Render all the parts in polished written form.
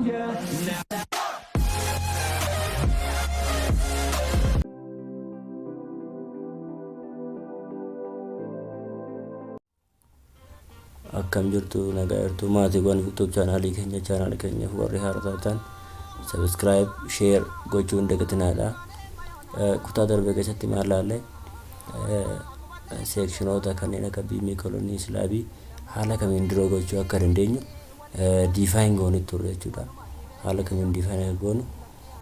Akkam jirtu nagaa jirtu maatiiwwan YouTube chaanaalii keenyaaf warri haaraa taatan subscribe share gochuun dagatinadha. Kutaa darbe keessatti maal laalle seekshinoota kanneen akka biimii kolonii slaabii haala kamiin diroo gochuu akka dandeenyu define goonee turre jechuudha. Haala kamiin define goonu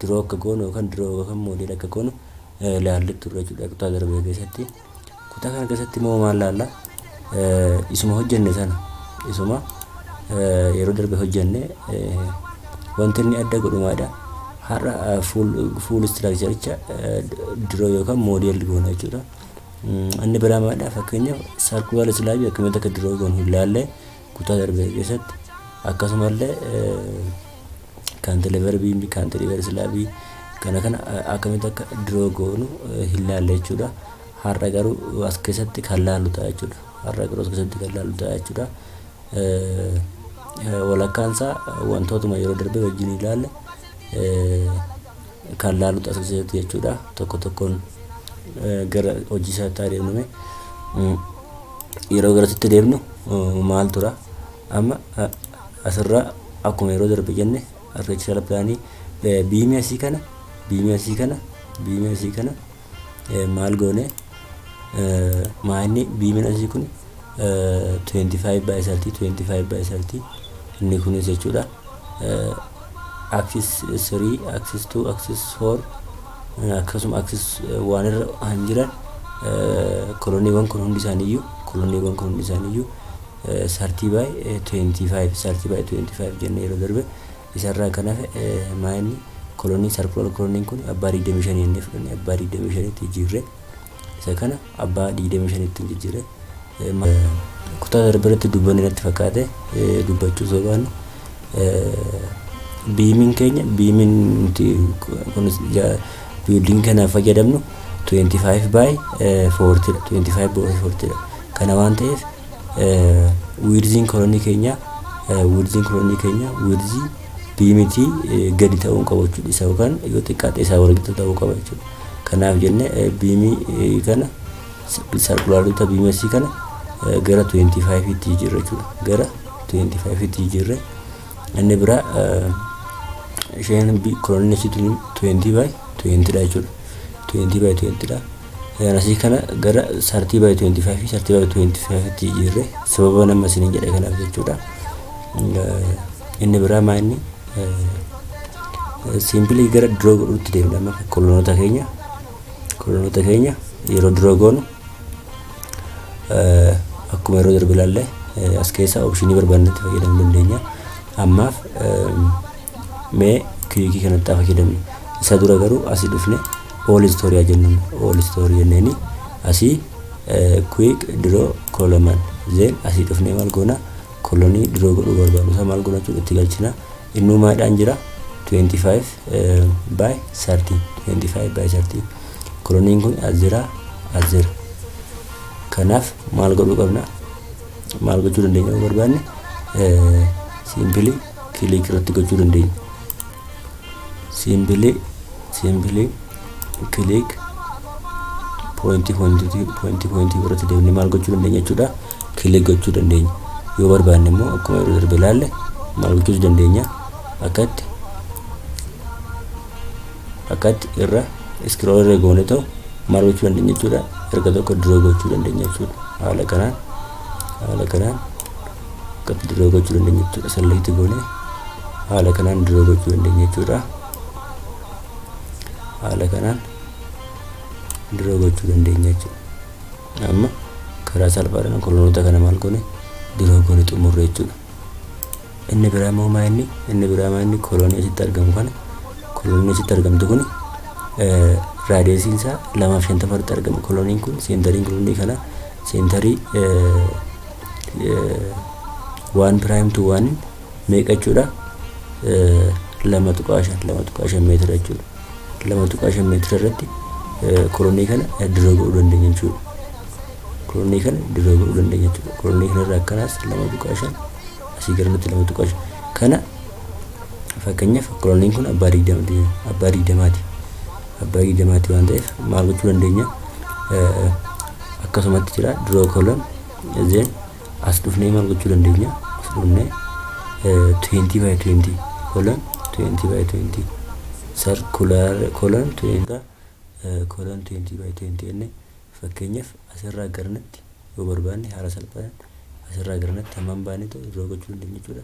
diroo akka goonu yookaan diroo yookaan moodel akka goonu laallee turre jechuudha kutaa darbe keessatti. Kutaa kana keessatti immoo maal laalla isuma hojjenne sana isuma yeroo darbe hojjenne wanti inni adda godhumaadha. Har'a full structure diroo yookaan moodel goona jechuudha. Inni biraamaadha fakkeenyaaf circular slaabii akkamitti akka diroo goonu ilaalle kutaa darbe keessatti akkasumallee cantilever beam cantilever slaabii kana akkamitti akka diroo goonu ilaalle jechuudha. Har'a garuu as keessatti kan laallu ta'a jechuudha. Har'a garuu as keessatti kan laallu ta'a jechuudha. Walakkaansaa wantootuma yeroo darbe wajjin ilaalle kan laallu ta'a as keessatti jechuudha. Tokko tokkoon gara hojii isaatti adeemnume yeroo garasitti deemnu maal tura amma asirraa akkuma yeroo darbe jenne architectural plaanii biimii asii kana maal goone maanni biimiin asii kun 25 by 30 inni kunis jechuudha. Axis 3 axis 2 axis 4 akkasuma axis 1 irra han jiran koloniiwwan kun hundi isaaniiyyuu 30 by 25 jennee yeroo darbe isarraa kan hafe maanni kolonii circular koloniin kun abbaa 25 jennee fudhannee abbaa 25 tti jirre isa kana abbaa 25 tti jijjiirre kutaa darbeetti dubbanni natti fakkaate dubbachuu sobaanu biimiin kun building kana fayyadamnu 25 by 40 kana waan ta'eef width kolonii keenya width biimiti gadi ta'uu qabu jechuudha. Isa yookaan yoo xiqqaate isaa walqixa ta'uu qaba jechuudha. Kanaaf jenne biimii kana circularota biimii kana gara 25 tti jirre jechuudha. Gara 25 tti jirre inni biraa isheen koloniin asitti 20 by 20 dha jechuudha. 20 by 20 dha. Asii kana gara 30 by 25 tti jirre sababa nama isiniin jedhe kanaaf jechuudha. Inni biraa maanni simply gara diroo godhuutti deemna. Kolonoota keenya yeroo diroo goonu akkuma yeroo darbe ilaalle as keessa optionii barbaannetti fayyadamuu dandeenya. Ammaaf mee kilikii kanatti fayyadamne. Isa dura garuu asii dhufne all story jennu all story jenneeni asii quick draw column then asii dhufne maal goona kolonii diroo godhuu barbaadu isa maal goona itti galchina innumaadhaan jira 25 by 30 koloniin kun azira kanaaf maal godhuu qabna maal gochuu dandeenya barbaanne simply click irratti gochuu dandeenya simply click point irratti deemnee maal gochuu dandeenya jechuudha. Click gochuu dandeenya yoo barbaanne immoo akkuma yeroo darbe ilaalle maal gochuu dandeenya akkatti irra scroll irra goone ta'u maal gochuu dandeenya jechuudha. Erga tokko diroo gochuu dandeenya jechuudha. Haala kanaan akkatti diroo gochuu dandeenya jechuudha. Select goone haala kanaan diroo gochuu dandeenya jechuudha. Haala kanaan diroo gochuu dandeenya jechuudha. Amma karaa salphaadhaan kolonoota kana maal goone diroo goone xumurre jechuudha. Inni biraa immoo maanni kolonii asitti argamu kana kolonii asitti argamtu kun raadiyeesiin isaa 250 argama. Koloniin kun seentariin kolonii kana seentarii 1 prime to 1 meeqa jechuudha 2.5 meetira jechuudha. 2.5 meetira irratti kolonii kana diroo godhuu dandeenya jechuudha. Kolonii kana irraa akkanaas 2.5 asii gara 2.5 kana Fakkeenyaaf koloniin kun abbaa 20 waan ta'eef maal gochuu dandeenya? Akkasumatti jira draw colon then as dhufnee maal gochuu dandeenya? As dhufnee 20 by 20 colon 20 by 20 circular colon 20 colon 20 by 20 jennee fakkeenyaaf asirraa garanatti yoo barbaanne haala salphaan asirraa garanatti hammam baane ta'u draw gochuu dandeenya jechuudha.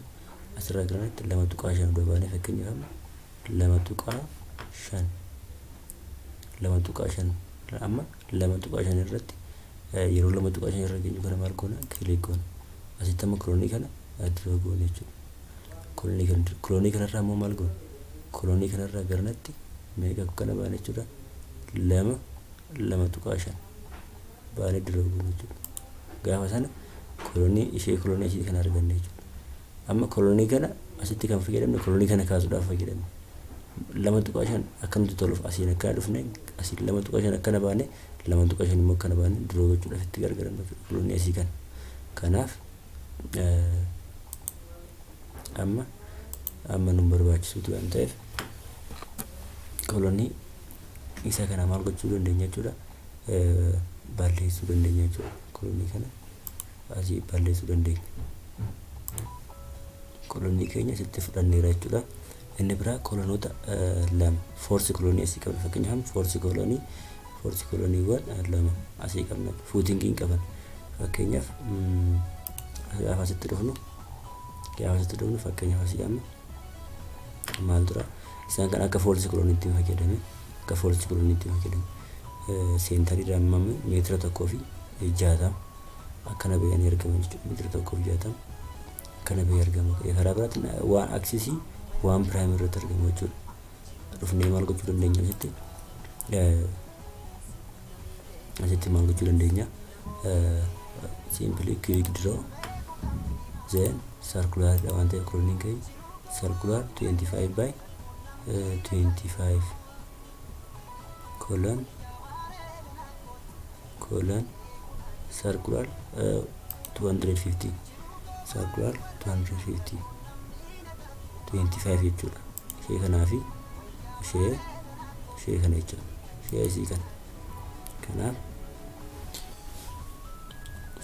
Asirraa garanatti 2.5 yoo baane fakkeenyaaf 2.5 amma 2.5 irratti yeroo 2.5 irra geenyu kana maal goona? Kilik goona. Asitti amma kolonii kana draw goona jechuudha. Kolonii kanarraa immoo maal goona? Kolonii kanarraa garanatti meeqa kana baane jechuudha? 2.5 baane draw goona jechuudha. Gaafa sana kolonii ishee kana arganne jechuudha. Amma kolonii kana asitti kan fayyadamne kolonii kana kaasuudhaaf fayyadamne. 2.5 akkanatti toluuf asiin akka dhufne asiin 2.5 akkana baane 2.5 immoo akkana baane draw gochuudhaaf itti gargaaramna kolonii asii kana. Kanaaf amma nu barbaachisuutu waan ta'eef kolonii isa kana maal gochuu dandeenya jechuudha? Balleessuu dandeenya jechuudha. Kolonii kana asii balleessuu dandeenya. Kolonii keenya asitti fudhanneera jechuudha. Inni biraa kolonoota lama force kolonii asii qabna. Fakkeenyaaf force koloniiwwan lama asii qabna. Footingiin qaban. Fakkeenyaaf gaafa asitti dhufnu fakkeenyaaf asii amma maal tura? Isaan kan akka force koloniitti fayyadame seentariidhaan hammamni meetira 1.60 akkana bahanii argaman jechuudha. Meetira 1.60 akkana bahee argama. Karaa biraatiin waan aksisii waan piraayimii irratti argamu jechuudha. Dhufnee maal gochuu dandeenya asitti maal gochuu dandeenya? Simply quick draw then circular waan ta'eef koloniin keenya circular 25 by 25 colon circular 250 circular 250 25 jechuudha. Ishee kanaa fi ishee kana jechuudha. Ishee asii kana. Kanaaf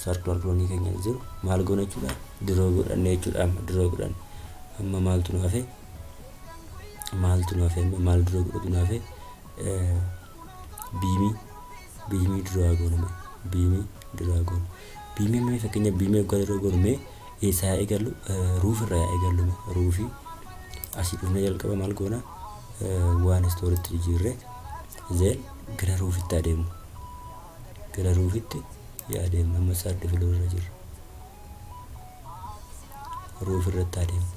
circular kolonii keenya jiru maal goona jechuudha? Draw godhanne jechuudha. Draw godhanne amma maaltu nu hafe maal draw godhatu nu hafe biimii draw goona. Biimii mee fakkeenya biimii akka draw goonu mee eessaa eegallu? Ruuf irraa eegallu. Ruufii asii dhufnee jalqaba maal goona? Waan stooritti jijjiirree zeen gara ruufitti adeemnu. Amma sadde filoo irra jirra. Ruuf irratti adeemnu.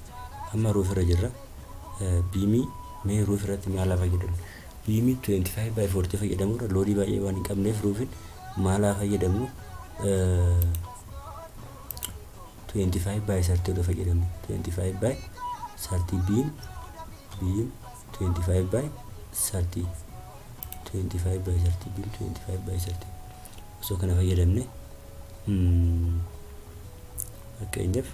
Amma ruuf irra jirra. Biimii mee ruuf irratti maal fayyadamnu? Biimii 25 by 40 fayyadamuudha. Loodii baay'ee waan hin qabneef ruufiin maal fayyadamnu? 25 by 30 fayyadamnu. 25 by 30 biim 25 by 30 25 by 30 biim 25 by 30 osoo kana fayyadamne fakkeenyaaf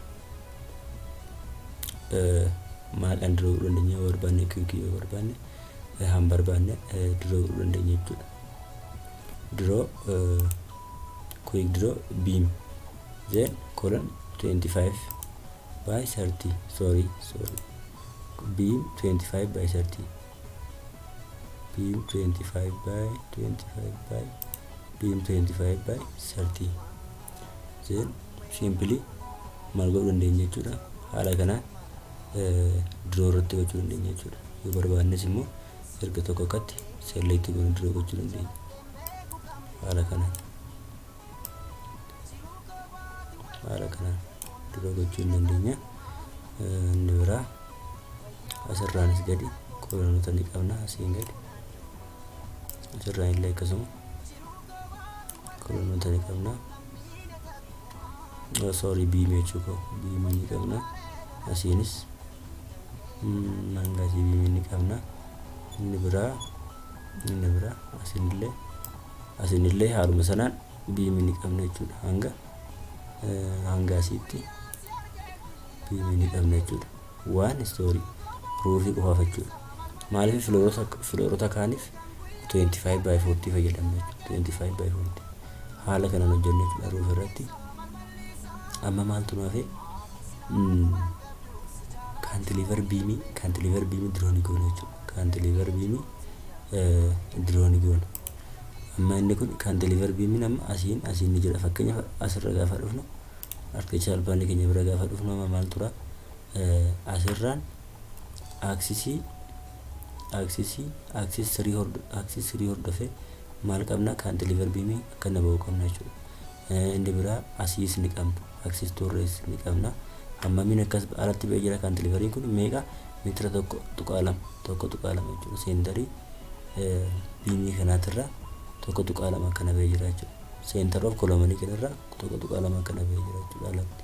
maal draw godhuu dandeenya? Yoo barbaanne kiikii yoo barbaanne han barbaanne draw godhuu dandeenya jechuudha. Quick draw beam then colon 25 by 30 sorry beam 25 by 30 beam 25 by beam 25 by 30 then simply maal godhuu dandeenya jechuudha. Haala kanaan draw irratti gochuu dandeenya jechuudha. Yoo barbaannes immoo erga tokko akkatti select goone draw gochuu dandeenya. Haala kanaan draw gochuu dandeenya. Inni biraa asirraanis gadi kolonoota ni qabna. Asiin gadi asirraan illee akkasuma kolonoota ni qabna. Biimii jechuudha. Biimii ni qabna. Asiinis mangaasii biimii ni qabna. Inni biraa asinillee haaluma sanaan biimii ni qabna jechuudha. Hanga asitti biimii ni qabna jechuudha. Waan story ruufii qofaaf jechuudha. Maaliif filoorota kaaniif 25/40 fayyadamna jechuudha. 25/40 haala kanaan hojjenne jechuudha ruuf irratti. Amma maaltu nu hafe kaantiliivar biimii diroonii goona jechuudha. Kaantiliivar biimii diroonii goona. Amma inni kun kaantiliivar biimiin amma asiin ni jira. Fakkeenyaaf asirra gaafa dhufnu artificial albaanii keenya bira gaafa dhufnu amma maal tura asirraan aaksisii sirii hordofee maal qabna kaantiliivar biimii akka na ba'u qabna jechuudha. Inni biraa asiis ni qabna. Aaksiis torrees ni qabna. Hammamiin akkas alatti ba'ee jira kaantiliivariin kun meeqa meetira 1.2 jechuudha. Seentarii biimii kanaatirraa 1.2 kana ba'ee jira jechuudha. Center of column kanarraa 1.2 kana ba'ee jira jechuudha alatti.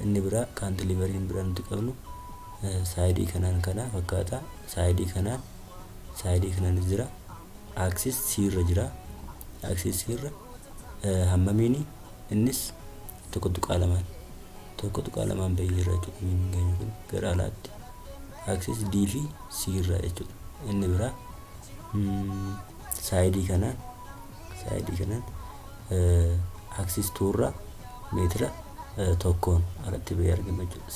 Inni biraa kaantiliivariin biraa nuti qabnu saayidii kanaan kana fakkaata. Saayidii kanaan jira. Aaksiis siirra jira. Aaksiis siirra hammamiin innis 1.2 ba'ee jira jechuudha. Biimiin kun gara alaatti. Aaksiis D fi C irra jechuudha. Inni biraa saayidii kanaan aaksiis tuurra meetira 1 alatti ba'ee argama jechuudha.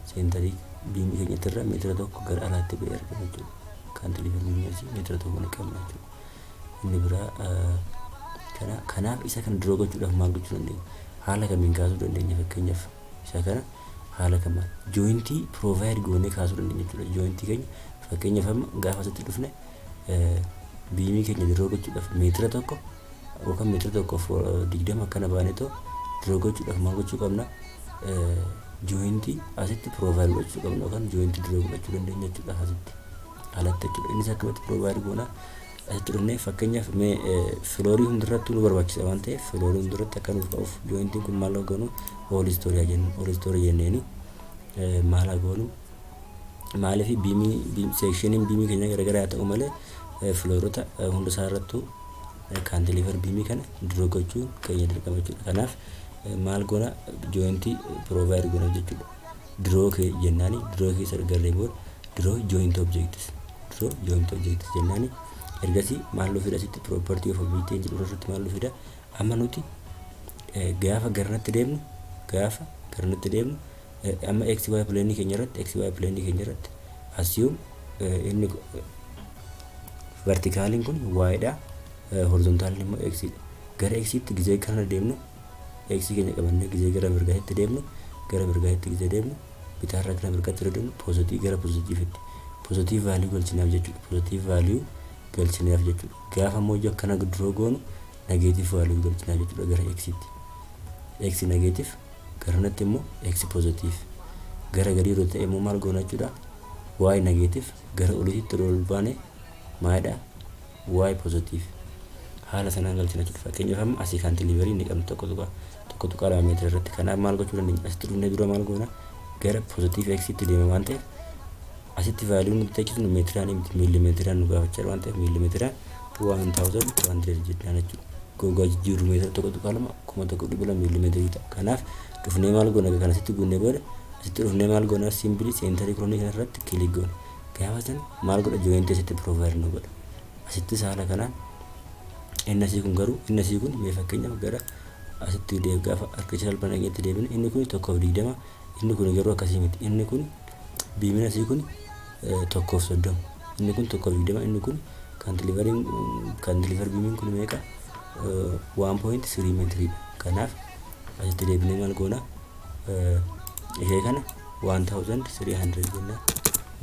Seentarii biimii keenyattirra meetira 1 gara alaatti ba'ee argama jechuudha. Kaantiliivar biimii asii meetira 1 ni qabna jechuudha. Inni biraa kanaaf isa kana duroo gochuudhaaf maal gochuu dandeenya? Haala kamiin kaasuu dandeenya? Fakkeenyaaf isa kana haala kamaan jooyintii provide goonee kaasuu dandeenya jechuudha. Jooyintii keenya fakkeenyaaf amma gaafa asitti dhufne biimii keenya duroo gochuudhaaf meetira 1 yookaan meetira 1.20 akkana baanee duroo gochuudhaaf maal gochuu qabna? Jooyintii asitti provide gochuu qabna yookaan jooyintii duroo godhachuu dandeenya jechuudha asitti alatti jechuudha. Innis akkamitti provide goona? Asitti dhufnee fakkeenyaaf filoorii hundarratti nu barbaachisa waan ta'eef filoorii hundarratti akka nuuf ta'uuf jooyintiin kun maal goonu hool istoorii jenneeni maal goonu maaliif biimii seekshiniin biimii keenya garagaraa haa ta'u malee filoorota hunda isaa irrattuu kaantiliivar biimii kana duroo gochuu keenya dirqama jechuudha. Kanaaf maal goona jooyintii provide goona jechuudha. Duroo jennaani duroo keessa garree booda duroo jooyintii objects jennaani. Ergasii maal fida sitti property of object jedhu irratti maal fida amma nuti gaafa garanatti deemnu amma xy plane keenya irratti assume inni verticaaliin kun y dha horizontaaliin immoo x dha. Gara x tti gizee kana deemnu x keenya qabannee gizee gara mirgaatti deemnu gizee deemnu bitaarra gara mirgaatti deemnu gara positive value galchinaaf jechuudha. Gaafa immoo akkana duroo goonu negative value galchinaaf jechuudha gara x tti. X negative garanatti immoo x positive. Gara gadii yeroo ta'e immoo maal goona jechuudha? Y negative gara oliitti ol baane maadha y positive. Haala sanaan galchina jechuudha. Fakkeenyaaf amma asii kaantiliivarii ni qabnu tokko tuqaa 2 meetira irratti. Kanaaf maal gochuu dandeenya? Asitti dhufnee dura maal goona? Gara positive x tti deema waan ta'eef asitti vaaliiwwan nuti tajaajillu meetiraan miilimeetiraan nu gaafachaa waan ta'eef miilimeetiraan 1200 jennaan jechuudha. Gogaa jijjiirru meetira 1.2 1,100 miilimeetirii ta'a. Kanaaf dhufnee maal goona? Kana asitti guunnee booda asitti dhufnee maal goona? Simpli seentarii kiloonii kana irratti kilik goona. Gaafa san maal godha? Jooyintii asitti provide nu godha. Asitti haala kanaan inni kun garuu mee fakkeenyaaf gara asitti gaafa arkichaal banageetti deebine inni kun 1.20 inni kun garuu akkasii miti. Inni kun biimiin asii kun 1.30 inni kun 1.20 inni kun kaantiliivar biimiin kun meeqa 1.3 meetirii. Kanaaf asitti deebinee maal goona? Ishee kana 1300 jenna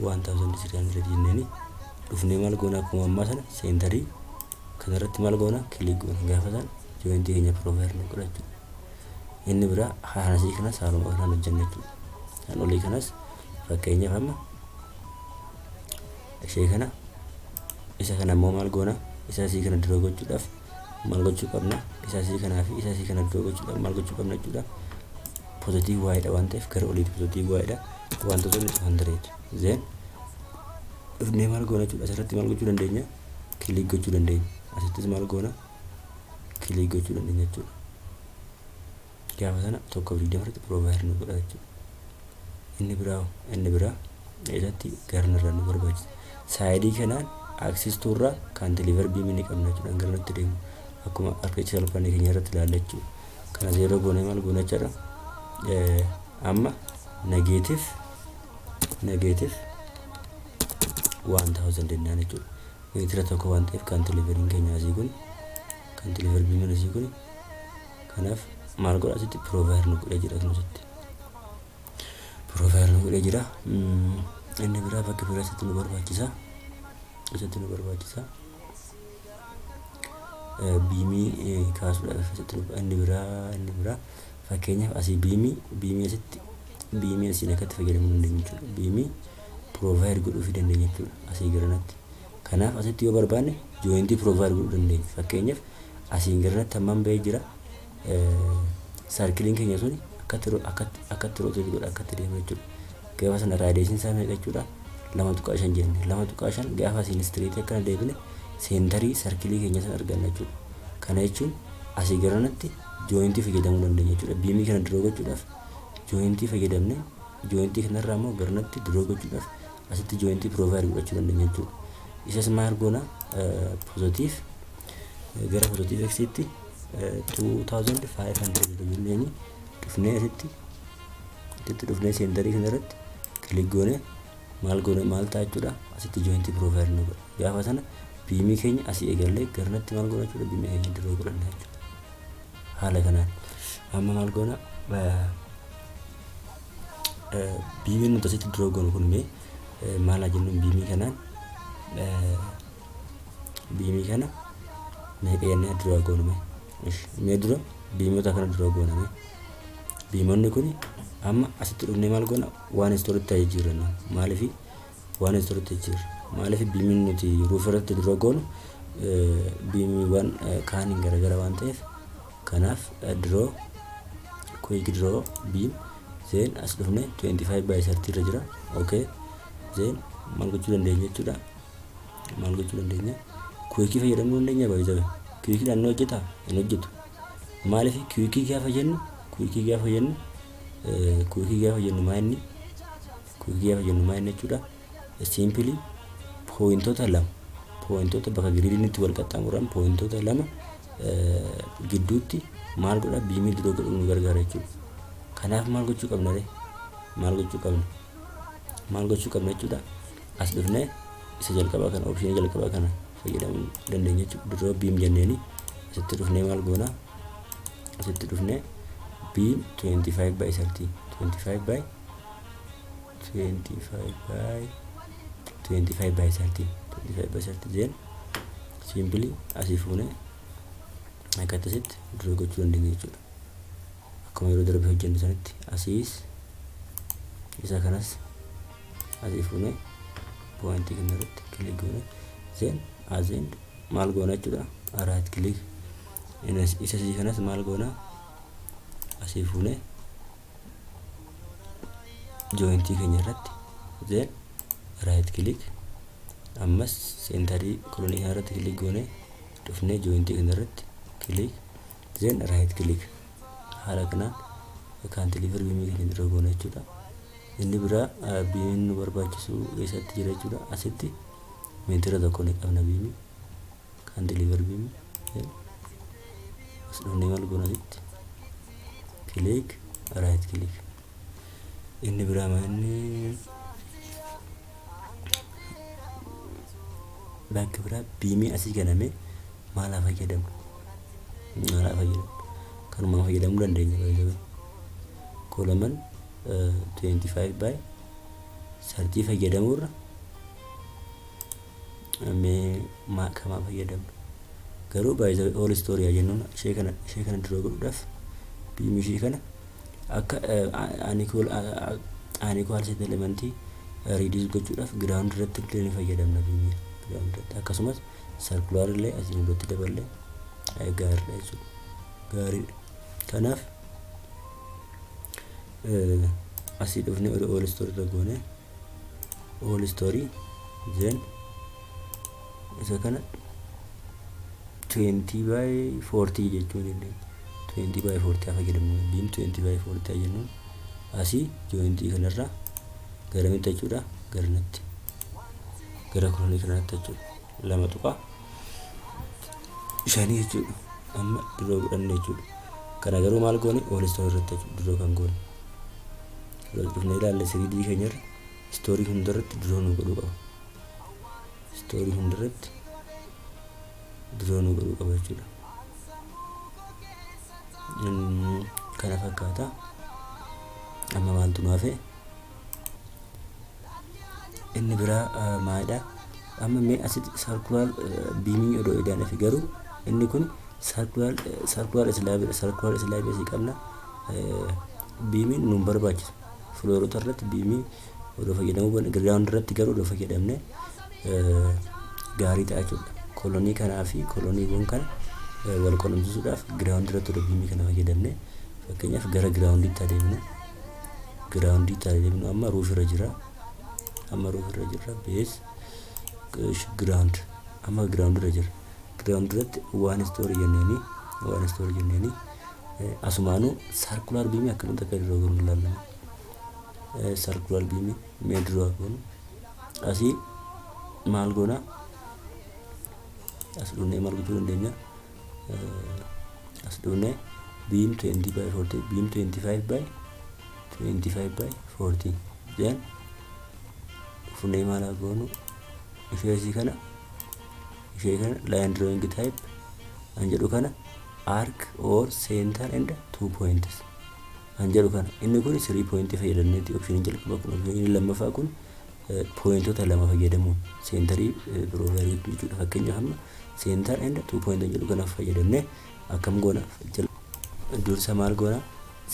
1300 jenneeni dhufnee maal goona? Akkuma ammaa sana seentarii kanarratti maal goona? Kilik goona. Gaafa san jooyintii keenya provide nu godha jechuudha. Inni biraa haanasii kanas haaluma kanaan hojjenna jechuudha. Kan olii kanas fakkeenyaaf amma ishee kana isa kana immoo maal goona? Isa asii kana duroo gochuudhaaf maal gochuu qabna? Isa asii kanaa fi isa asii kana duroo gochuudhaaf maal gochuu qabna jechuudha? Positive y dha waan ta'eef gara oliitti positive y dha wantoota 100 zeen dhufnee maal goona jechuudha? Asirratti maal gochuu dandeenya? Kilik gochuu dandeenya. Asittis maal goona? Kilik gochuu dandeenya jechuudha. Gaafa sana 1.20 irratti provide nu godha jechuudha. Inni biraa eessatti garnarraa nu barbaachisa. Saayidii kanaan access to irraa cantilever beam ni qabna jechuudha. Garnatti deemu akkuma artificial plan keenya irratti ilaalla jechuudha. Kana zero goonee maal goona jechuudha. Amma negative 1000 jennaan jechuudha. Meetira tokko waan ta'eef cantileveriin keenya asii kun cantilever beam asii kun kanaaf maal godha asitti provider nu godhee jira asitti. Provider nu godhee jira. Inni biraa bakka biraa asitti nu barbaachisa. Biimii kaasuudhaaf asitti inni biraa fakkeenyaaf asii biimii asitti biimii asiin akkatti fayyadamuu dandeenya jechuudha. Biimii provider godhuu fi dandeenya jechuudha asii garanatti. Kanaaf asitti yoo barbaanne jointii provider godhuu dandeenya. Fakkeenyaaf asiin garanatti hammam ba'ee jira. Sarkiliin keenya suni akkatti rootii godha akkatti deema jechuudha. Gaafa sana raadiyeeshin isaa meeqa jechuudha? 2.5 jenne. 2.5 gaafa asiin straight akkana deebine seentarii sarkilii keenya sana arganna jechuudha. Kana jechuun asii garanatti jointii fayyadamuu dandeenya jechuudha. Biimii kana diroo gochuudhaaf jointii fayyadamne jointii kanarraa immoo garanatti diroo gochuudhaaf asitti jointii provider godhachuu dandeenya jechuudha. Isas maal goona positive gara positive x-tti 2500 jennee dhufnee asitti dhufnee seentarii kanarratti kilik goone maal ta'a jechuudha. Asitti jointii provider nu godha. Gaafa sana biimii keenya asii eegallee garanatti maal goona jechuudha. Biimii keenya diroo godhanna jechuudha. Haala kanaan amma maal goona biimiin nuti asitti diroo goonu kun mee maal jennuun biimii kanaan biimii kana meeqa jennee diroo goonu mee dura biimoota kana diroo gooname biimoonni kun amma asitti dhufnee maal goona waan istoritti jijjiirranna. Maaliif waan istoritti jijjiirra? Maaliif biimiin nuti ruufarratti diroo goonu biimiiwwan kaaniin garagara waan ta'eef kanaaf diroo quick draw beam then as dhufne 25 by 30 irra jira. Okay, then maal gochuu dandeenya jechuudha. Quick fayyadamuu dandeenya baay'ee. Quick dhaan hojjeta hin hojjetu. Maaliif quick gaafa jennu maanni jechuudha. Simply pointoota bakka giriidinitti wal qaxxaamuran pointoota lama gidduutti maal godha biimii diroo godhuu nu gargaara jechuudha. Kanaaf maal gochuu qabna jechuudha. As dhufnee isa jalqabaa kana option jalqabaa kana fayyadamuu dandeenya jechuudha. Diroo biim jenneeni asitti dhufnee maal goona? Asitti dhufnee beam 25 by 30 then simply asii fuunee akkasitti diroo gochuu dandeenya jechuudha. Akkuma yeroo darbe hojjennu sanitti asiis isa kanas asii fuunee pointii kana irratti kilik goone then ascend maal goona jechuudha. Right click isa asii kanas maal goona asii fuunee jointii keenya irratti then right click ammas seentarii kolonii kana irratti kilik goone dhufnee jointii kana irratti click then right click. Haala kanaan cantilever beamii keenya diroo goona jechuudha. Inni biraa biimiin nu barbaachisu eessatti jira jechuudha. Asitti meetira tokko ni qabna biimii cantilever beamii as dhufnee maal goona asitti click right click. Inni biraa maanni bakka biraa biimii asii ganame maal fayyadamu kanuma fayyadamuu dandeenya baay'ee. Kolaman 25 by 30 fayyadamuurra mee kama fayyadamna garuu baay'ee all story jennuun ishee kana diroo godhuudhaaf biimii ishee kana akka unequal set elementii reduce gochuudhaaf ground irratti illee ni fayyadamna biimii ground irratti. Akkasumas circular illee asiin irratti daballee gaariidha jechuudha. Gaariidha. Kanaaf asii dhufnee all story irra goone all story then isa kana 20 by 40 jechuun illee 20 by 40 fayyadamnu beam 20 by 40 jennuun asii jointii kanarra garamitti jechuudha garnatti gara kolonii kanaatti jechuudha. Lama tuqaa shanii jechuudha. Amma diroo godhanne jechuudha. Kana garuu maal goone ool istoorii irratti jechuudha diroo kan goone. Dhufnee ilaalle 3D keenyarra istoorii hundarratti diroo nu godhuu qaba. Istoorii hundarratti diroo nu godhuu qaba jechuudha. Kana fakkaata. Amma maaltu nu hafe? Inni biraa maalidha? Amma mee asitti circular beaming odoo idaan fi garuu inni kun circular slaabii asii qabna. Beaming nu barbaachisa. Floorota irratti beaming odoo fayyadamuu ground irratti garuu odoo fayyadamne gaarii ta'a jechuudha. Kolonii kanaa fi koloniiwwan kana wal quunnamsiisuudhaaf ground irratti odoo beaming kana fayyadamne fakkeenyaaf gara groundiitti adeemna. Amma roof irra jira. Base ground. Amma ground irra jira. Ground irratti waan story jenneeni asumaanuu circular beaming akkamitti akka diroo goonu ilaallama. Circular beaming mee diroo goonu asii maal goona? As dhuunee maal gochuu dandeenya? As dhuunee beam 20 by 40 beam 25 by 40 then funnee maal goonu? Ishee kana line drawing type anjedhu kana arc or center and 2 points anjedhu kana inni kun 3 point fayyadamneeti option jalqaba kun inni lammaffaa kun pointota lama fayyadamuun centerii provided jechuudha. Fakkeenyaaf amma center and 2 point anjedhu kana fayyadamne akkam goona? Dursa maal goona?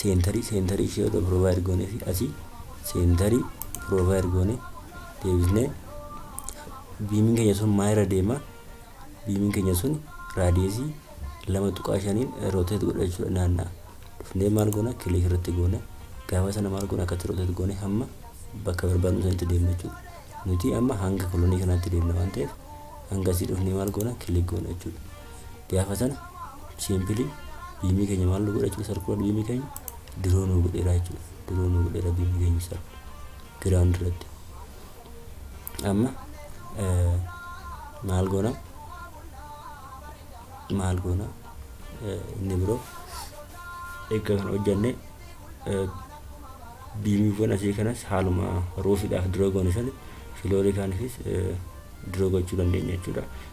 Centerii ishee odoo provide goone fi asii centerii provide goone deebisnee beaming keenya sun maayira deema? Beaming keenya sun raadiyeesii 2.5 rotate godha jechuudha naannaa. Dhufnee maal goona? Kilik irratti goona. Gaafa sana maal goona? Akkatti rotate goone hamma bakka barbaadnu sanitti deemna jechuudha. Nuti amma hanga kolonii kanaatti deemna waan ta'eef hanga asii dhufnee maal goona? Kilik goona jechuudha. Gaafa sana simply beaming keenya maal nu godha jechuudha? Circular beaming keenya diroo nu godheera jechuudha. Diroo nu godheera beaming keenya isaa ground irratti. Amma maal goona? Inni biroo egaa kan hojjannee beamingwwan asii kanas haaluma roofiidhaaf diroo goone sana filoorii kaaniifis diroo gochuu dandeenya jechuudha.